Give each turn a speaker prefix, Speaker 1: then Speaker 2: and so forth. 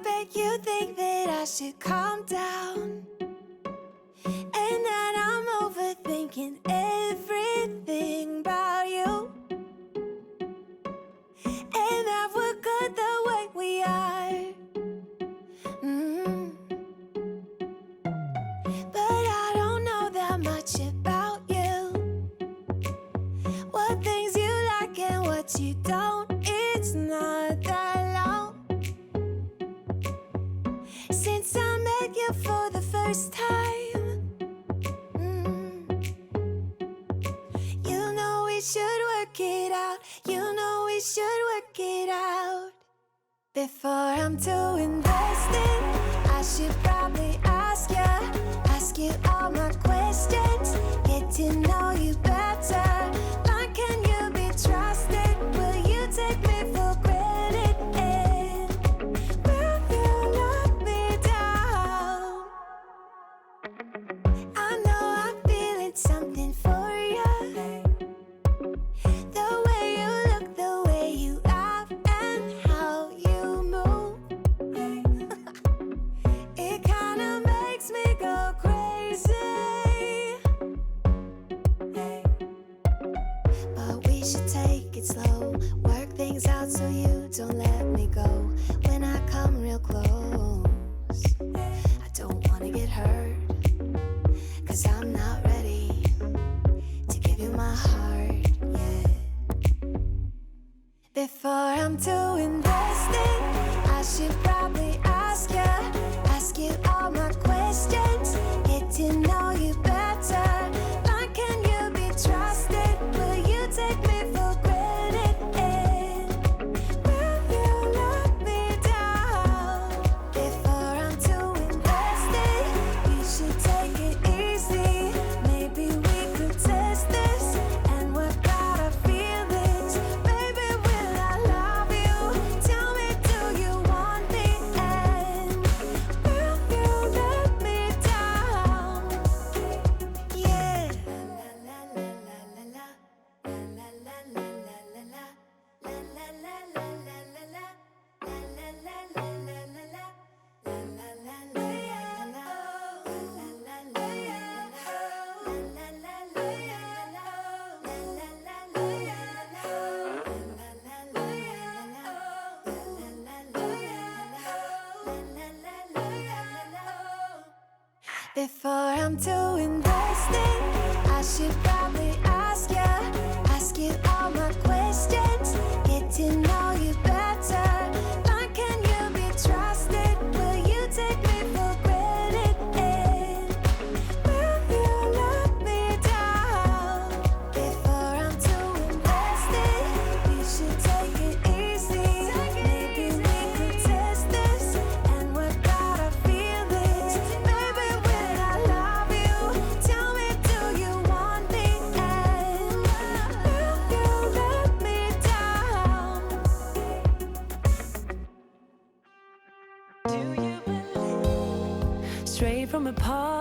Speaker 1: bet you think that I should calm down, and that I'm overthinking everything about you, and that we're good the way we are. But I don't know that much about you, what things you like and what you don't. It's not that long since I met you for the first time. You know we should work it out. You know we should work it out. Before I'm too invested, I should probably ask you all my questions, get to know you better. Like, can you be trusted? Will you take me for granted? And will you let me down? I know I'm feeling something for you. The way you look, the way you laugh, and how you move. It kinda makes me go crazy. But we should take it slow, work things out so you don't let me go. When I come real close, I don't wanna get hurt, 'cause I'm not ready to give you my heart yet. Before I'm too invested, I should probably ask you all my questions, get to know you better. Like, can you be trusted? Will you take me for granted? And will you let me down? Before I'm too invested, you should take it easy. Maybe we could test this and work out our feelings. Baby, will I love you? Tell me, do you want me? And will you let me down? Yeah. La la la la la la la la la la la la la la la la Before I'm too invested, I should probably ask you all my questions, get to know you better. Like, can you be trusted? Will you take me for granted? And will you let me down? Before I'm too invested, you should take it easy. Maybe we could test this and work out our feelings. Baby, will I love you? Tell me, do you want me? And will you let me down?
Speaker 2: Do you believe? Straight from a park